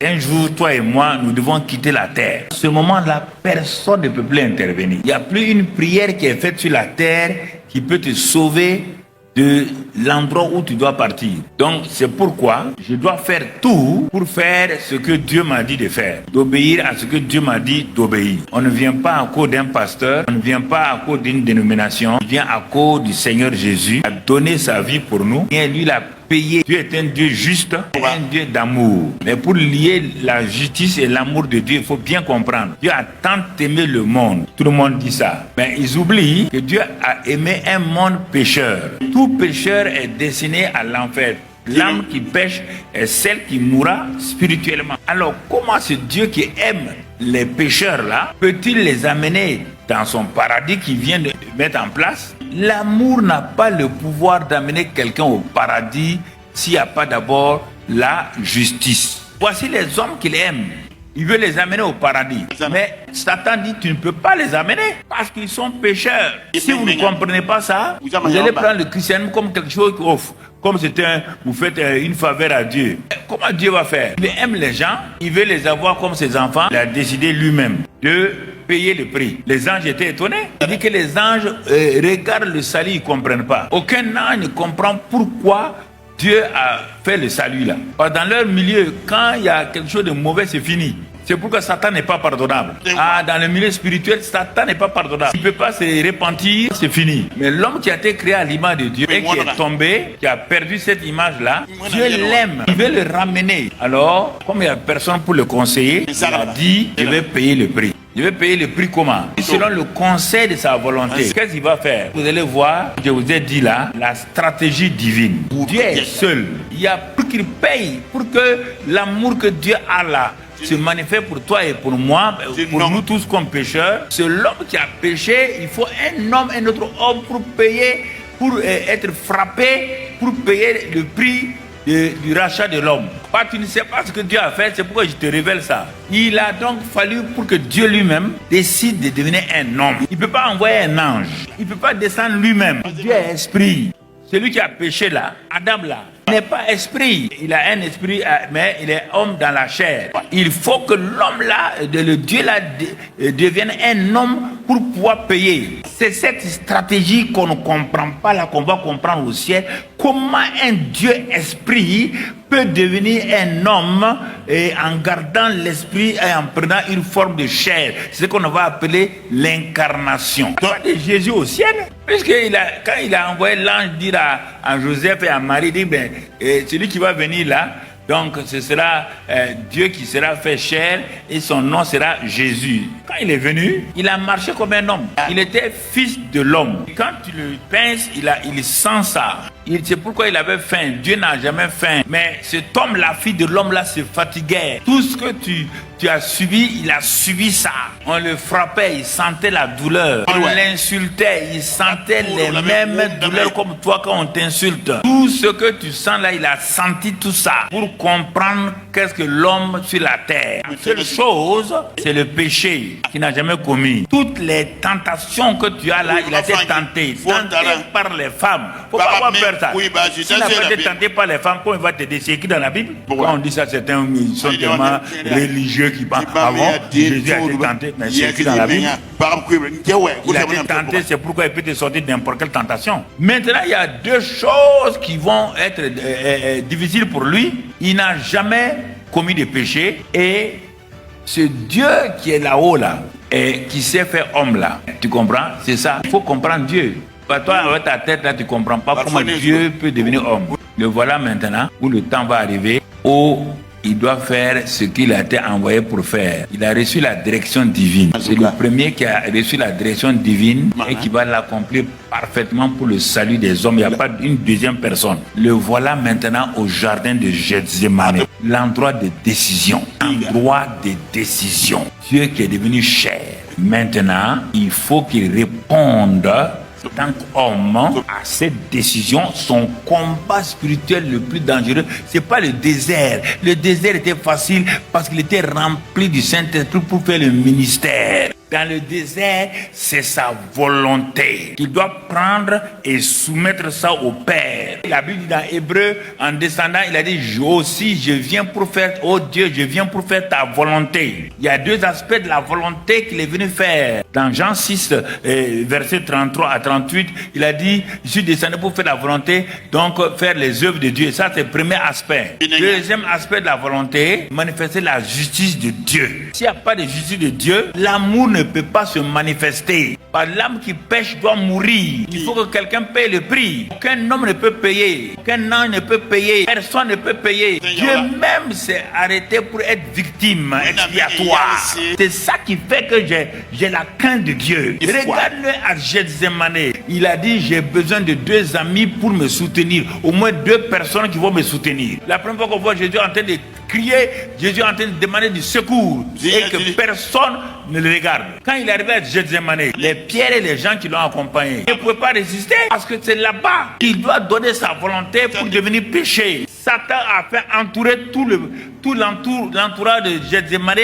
Un jour, toi et moi, nous devons quitter la terre. À ce moment-là, personne ne peut plus intervenir. Il n'y a plus une prière qui est faite sur la terre qui peut te sauver de l'endroit où tu dois partir. Donc, c'est pourquoi je dois faire tout pour faire ce que Dieu m'a dit de faire, d'obéir à ce que Dieu m'a dit d'obéir. On ne vient pas à cause d'un pasteur, on ne vient pas à cause d'une dénomination, on vient à cause du Seigneur Jésus, qui a donné sa vie pour nous, et lui l'a payé. Dieu est un Dieu juste, un Dieu d'amour. Mais pour lier la justice et l'amour de Dieu, il faut bien comprendre. Dieu a tant aimé le monde. Tout le monde dit ça. Mais ils oublient que Dieu a aimé un monde pécheur. Tout pécheur est destiné à l'enfer. L'âme qui pêche est celle qui mourra spirituellement. Alors, comment ce Dieu qui aime les pécheurs là peut-il les amener dans son paradis qu'il vient de mettre en place? L'amour n'a pas le pouvoir d'amener quelqu'un au paradis s'il n'y a pas d'abord la justice. Voici les hommes qu'il aime. Il veut les amener au paradis. Mais Satan dit, tu ne peux pas les amener parce qu'ils sont pécheurs. Si vous ne comprenez pas ça, vous allez prendre le christianisme comme quelque chose qui offre. Comme vous faites une faveur à Dieu. Comment Dieu va faire? Il aime les gens, il veut les avoir comme ses enfants. Il a décidé lui-même de payer le prix. Les anges étaient étonnés. Il dit que les anges regardent le salut, ils ne comprennent pas. Aucun ange ne comprend pourquoi Dieu a fait le salut là. Dans leur milieu, quand il y a quelque chose de mauvais, c'est fini. C'est pourquoi Satan n'est pas pardonnable. Dans le milieu spirituel, Satan n'est pas pardonnable. Il ne peut pas se repentir, c'est fini. Mais l'homme qui a été créé à l'image de Dieu et qui est tombé, qui a perdu cette image-là, Dieu l'aime. Il veut le ramener. Alors, comme il n'y a personne pour le conseiller, il a dit, je vais payer le prix. Je vais payer le prix comment? Selon le conseil de sa volonté. Qu'est-ce qu'il va faire? Vous allez voir, je vous ai dit là, la stratégie divine. Dieu est seul. Il y a pour qu'il paye, pour que l'amour que Dieu a là se manifeste pour toi et pour moi, pour nous tous comme pécheurs. C'est l'homme qui a péché. Il faut un homme, un autre homme pour payer, pour être frappé, pour payer le prix du rachat de l'homme. Tu ne sais pas ce que Dieu a fait, c'est pourquoi je te révèle ça. Il a donc fallu pour que Dieu lui-même décide de devenir un homme. Il ne peut pas envoyer un ange. Il ne peut pas descendre lui-même. Dieu est esprit. Celui qui a péché là, Adam là, n'est pas esprit. Il a un esprit, mais il est homme dans la chair. Il faut que l'homme là, le Dieu là, devienne un homme pour pouvoir payer. C'est cette stratégie qu'on ne comprend pas là, qu'on va comprendre au ciel. Comment un Dieu esprit peut devenir un homme et en gardant l'esprit et en prenant une forme de chair. C'est ce qu'on va appeler l'incarnation. De Jésus au ciel, puisqu'il quand il a envoyé l'ange dire à Joseph et à Marie, il dit, celui qui va venir là, donc ce sera Dieu qui sera fait chair et son nom sera Jésus. Quand il est venu, il a marché comme un homme. Il était fils de l'homme. Quand tu le pinces, il sent ça. C'est pourquoi il avait faim. Dieu n'a jamais faim. Mais cet homme, la fille de l'homme là, se fatiguait. Tout ce que tu as subi, il a subi ça. On le frappait, il sentait la douleur. On l'insultait, il sentait les mêmes douleurs comme toi quand on t'insulte. Tout ce que tu sens là, il a senti tout ça pour comprendre qu'est-ce que l'homme sur la terre. La seule chose, c'est le péché qu'il n'a jamais commis. Toutes les tentations que tu as là, il a été tenté par les femmes. Faut pas avoir peur ça. S'il n'a pas été tenté par les femmes, comment il va te dire? C'est écrit dans la Bible. Quand on dit ça, certains sont tellement religieux qui pensent avant Jésus a été tenté, mais c'est écrit dans la Bible. Il a été tenté, c'est pourquoi il peut te sortir de n'importe quelle tentation. Maintenant, il y a deux choses qui vont être difficiles pour lui. Il n'a jamais commis de péché et ce Dieu qui est là-haut là et qui s'est fait homme là, tu comprends? C'est ça. Il faut comprendre Dieu. Toi, avec ta tête là, tu ne comprends pas comment Dieu peut devenir homme. Le voilà maintenant où le temps va arriver où il doit faire ce qu'il a été envoyé pour faire. Il a reçu la direction divine. C'est le premier qui a reçu la direction divine et qui va l'accomplir parfaitement pour le salut des hommes. Il n'y a pas une deuxième personne. Le voilà maintenant au jardin de Gethsémane. L'endroit de décision. L'endroit de décision. Dieu qui est devenu chair. Maintenant, il faut qu'il réponde tant qu'homme à cette décision. Son combat spirituel le plus dangereux, c'est pas le désert. Le désert était facile parce qu'il était rempli du Saint-Esprit pour faire le ministère. dans le désert, c'est sa volonté qu'il doit prendre et soumettre ça au Père. La Bible dit dans Hébreu, en descendant, il a dit, je viens pour faire, oh Dieu, je viens pour faire ta volonté. Il y a deux aspects de la volonté qu'il est venu faire. Dans Jean 6, verset 33 à 38, il a dit, je suis descendu pour faire la volonté, donc faire les œuvres de Dieu. Ça, c'est le premier aspect. Deuxième aspect de la volonté, manifester la justice de Dieu. S'il n'y a pas de justice de Dieu, l'amour ne peut pas se manifester. Par l'âme qui pêche doit mourir. Il faut que quelqu'un paye le prix. Aucun homme ne peut payer. Aucun ange ne peut payer. Personne ne peut payer. Dieu même s'est arrêté pour être victime expiatoire. C'est ça qui fait que j'ai la crainte de Dieu. Regarde-le à Gethsémani. Il a dit, j'ai besoin de 2 amis pour me soutenir. Au moins 2 personnes qui vont me soutenir. La première fois qu'on voit Jésus en train de crier, Jésus est en train de demander du secours et que personne ne le regarde. Quand il est arrivé à Gethsémani, les pierres et les gens qui l'ont accompagné ne pouvaient pas résister parce que c'est là-bas qu'il doit donner sa volonté pour devenir péché. Satan a fait entourer tout l'entourage de Gethsémani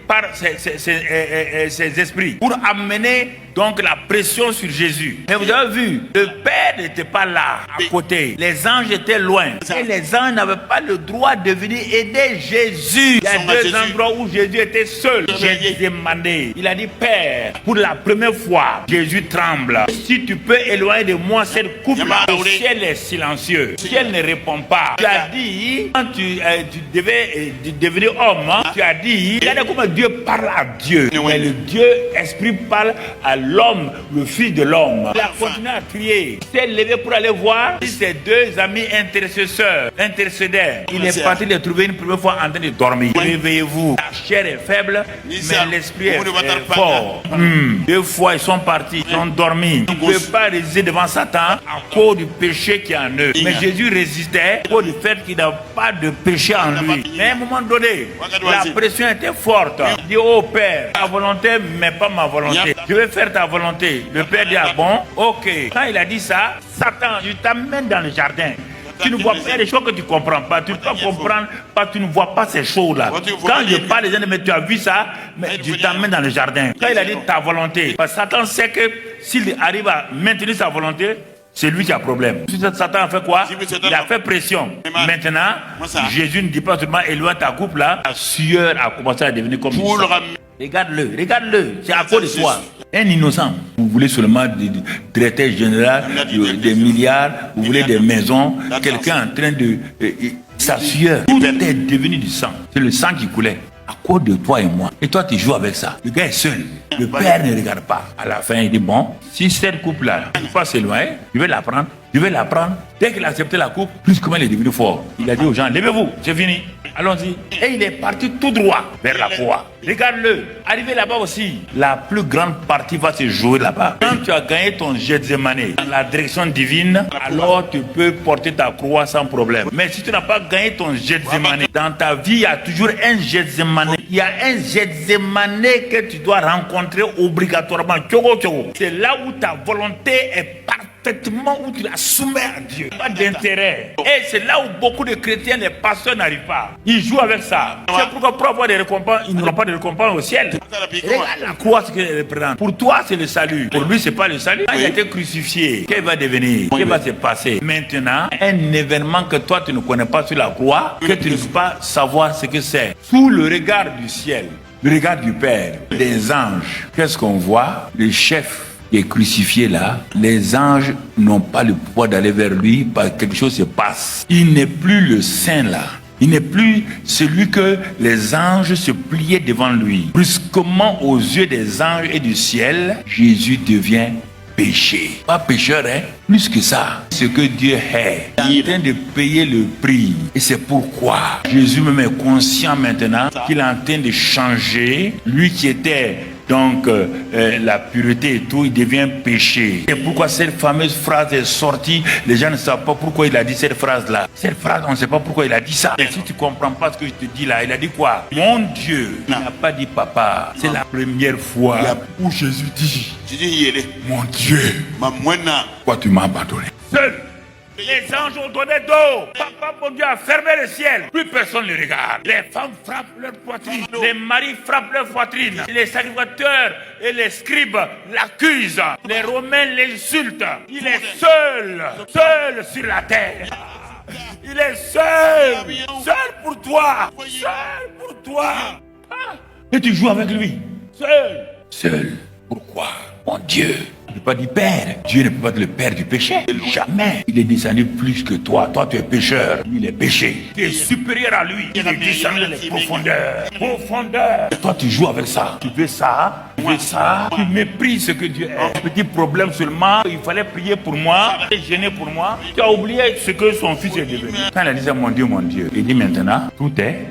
par ses esprits pour amener donc la pression sur Jésus. Mais vous avez vu, le Père n'était pas là à côté. Les anges étaient loin. Et les anges n'avaient pas le droit de venir aider Jésus. Il y a 2 endroits où Jésus était seul. J'ai demandé. Il a dit, Père, pour la première fois, Jésus tremble. Si tu peux éloigner de moi cette coupe, le ciel est silencieux. Le ciel ne répond pas. Tu as dit, quand tu devais devenir homme, tu as dit, regardez comment Dieu parle à Dieu. Mais le Dieu esprit parle à l'homme, le fils de l'homme. Il a continué à crier. Il s'est levé pour aller voir ses 2 amis intercédeurs. Il est parti les trouver une première fois en train de dormir. Réveillez-vous. La chair est faible, mais l'esprit est fort. 2 fois ils sont partis, ils ont dormi. Ils ne peuvent pas résister devant Satan à cause du péché qui est en eux. Mais Jésus résistait à cause du fait qu'il n'a pas de péché en lui. Mais à un moment donné, la pression était forte. Il dit, oh Père, ta volonté, mais pas ma volonté. Je vais faire ta volonté. Le Père dit, ah bon, ok. Quand il a dit ça, Satan, je t'amène dans le jardin. Tu ne vois pas des choses que tu ne comprends pas. Tu ne peux pas comprendre parce que tu ne vois pas ces choses-là. Quand je parle des gens, mais tu as vu ça, mais je t'amène dans le jardin. Quand il a dit ta volonté, parce que Satan sait que s'il arrive à maintenir sa volonté, c'est lui qui a problème. Satan a fait quoi? Il a fait pression. Maintenant, Jésus ne dit pas seulement éloigne ta coupe là. La sueur a commencé à devenir comme ça. Regarde-le, c'est à cause de toi. Un innocent. Vous voulez seulement des directeurs généraux, des milliards, vous voulez des maisons, quelqu'un en train de... sa sueur, tout est devenu du sang. C'est le sang qui coulait. À cause de toi et moi. Et toi, tu joues avec ça. Le gars est seul. Le père ne regarde pas. À la fin, il dit, bon, si cette coupe-là ne peut pas s'éloigner, je vais la prendre. Dès qu'il a accepté la coupe, plus comment il est devenu fort. Il a dit aux gens, levez-vous, c'est fini. Allons-y. Et il est parti tout droit vers la croix. Regarde-le. Arrivé là-bas aussi, la plus grande partie va se jouer là-bas. Quand tu as gagné ton Gethsémani dans la direction divine, alors tu peux porter ta croix sans problème. Mais si tu n'as pas gagné ton Gethsémani, dans ta vie, il y a toujours un Gethsémani. Il y a un Gethsémani que tu dois rencontrer obligatoirement. C'est là où ta volonté est parfaitement, où tu la soumets à Dieu. Pas d'intérêt. Et c'est là où beaucoup de chrétiens, les pasteurs n'arrivent pas. Ils jouent avec ça. C'est pourquoi pour avoir des récompenses, ils n'auront pas de récompense au ciel. Regarde la croix, ce qu'elle représente. Pour toi, c'est le salut. Pour lui, c'est pas le salut. Quand il a été crucifié, qu'est-ce va devenir? Qu'est-ce va se passer? Maintenant, un événement que toi, tu ne connais pas sur la croix, que tu ne peux pas savoir ce que c'est. Sous le regard du ciel, le regard du Père, des anges, qu'est-ce qu'on voit? Le chef qui est crucifié là, les anges n'ont pas le pouvoir d'aller vers lui parce que quelque chose se passe. Il n'est plus le saint là. Il n'est plus celui que les anges se pliaient devant lui. Brusquement aux yeux des anges et du ciel, Jésus devient péché. Pas pécheur, hein? Plus que ça. Ce que Dieu est. Il est en train de payer le prix. Et c'est pourquoi Jésus même est conscient maintenant qu'il est en train de changer. Lui qui était donc la pureté et tout, il devient péché. Et pourquoi cette fameuse phrase est sortie? Les gens ne savent pas pourquoi il a dit cette phrase-là. Cette phrase, on ne sait pas pourquoi il a dit ça. Et si tu ne comprends pas ce que je te dis là, il a dit quoi? Mon Dieu. Il n'a pas dit papa. C'est la première fois où Jésus dit, mon Dieu, pourquoi tu m'as abandonné? Seul. Les anges ont donné d'eau. Papa Papa, mon Dieu, a fermé le ciel. Plus personne ne le regarde. Les femmes frappent leur poitrine. Les maris frappent leur poitrine. Les sacrificateurs et les scribes l'accusent. Les Romains l'insultent. Il est seul sur la terre. Il est seul pour toi. Seul pour toi. Et tu joues avec lui. Seul. Pourquoi? Mon Dieu. Il ne peut pas dire Père. Dieu ne peut pas être le Père du péché. Jamais. Il est descendu plus que toi. Toi, tu es pécheur. Il est péché. Tu es supérieur à lui. Il est descendu les profondeurs. Et toi, tu joues avec ça. Tu fais ça. Tu méprises ce que Dieu est. Un petit problème seulement. Il fallait prier pour moi. Gêner pour moi. Tu as oublié ce que son fils est devenu. Quand il a dit ça, mon Dieu. Il dit maintenant, tout est.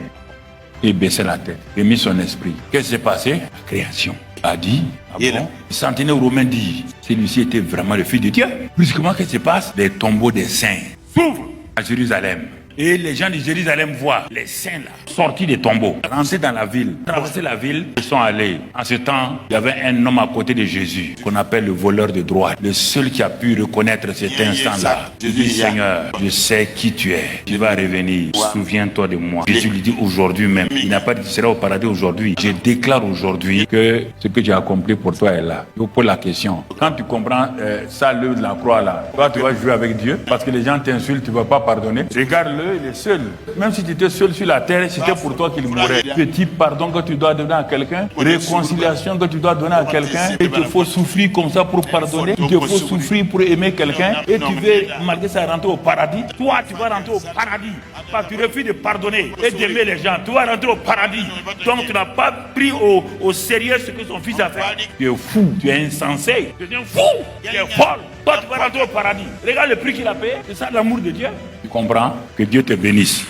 Et baissait la tête. Et mis son esprit. Qu'est-ce qui s'est passé? La création a dit, le centenaire romain dit, celui-ci était vraiment le Fils de Dieu. Brusquement, qu'est-ce qui se passe? Les tombeaux des saints s'ouvrent à Jérusalem. Et les gens de Jérusalem voient les saints là, sortis des tombeaux, rentrer dans la ville, traverser la ville, ils sont allés. En ce temps, il y avait un homme à côté de Jésus, qu'on appelle le voleur de droite. Le seul qui a pu reconnaître cet instant-là. Jésus dit, Seigneur, je sais qui tu es. Tu vas revenir. Souviens-toi de moi. Jésus lui dit aujourd'hui même. Il n'a pas dit que tu seras au paradis aujourd'hui. Je déclare aujourd'hui que ce que j'ai accompli pour toi est là. Je vous pose la question. Quand tu comprends ça, l'œuvre de la croix là, toi tu vas jouer avec Dieu parce que les gens t'insultent, tu ne vas pas pardonner. Regarde-le. Il est seul. Même si tu étais seul sur la terre, c'était pour toi qu'il mourrait. Petit pardon que tu dois donner à quelqu'un, réconciliation que tu dois donner à quelqu'un, et il faut souffrir comme ça pour pardonner, il faut souffrir pour aimer quelqu'un, et tu veux malgré ça rentrer au paradis. Toi, tu vas rentrer au paradis parce que tu refuses de pardonner et d'aimer les gens. Tu vas rentrer au paradis. Donc tu n'as pas pris au sérieux ce que son fils a fait. Tu es fou, tu es insensé, tu es fou, tu es folle. Toi, tu vas rentrer au paradis. Regarde le prix qu'il a payé. C'est ça l'amour de Dieu. Tu comprends? Que Dieu te bénisse.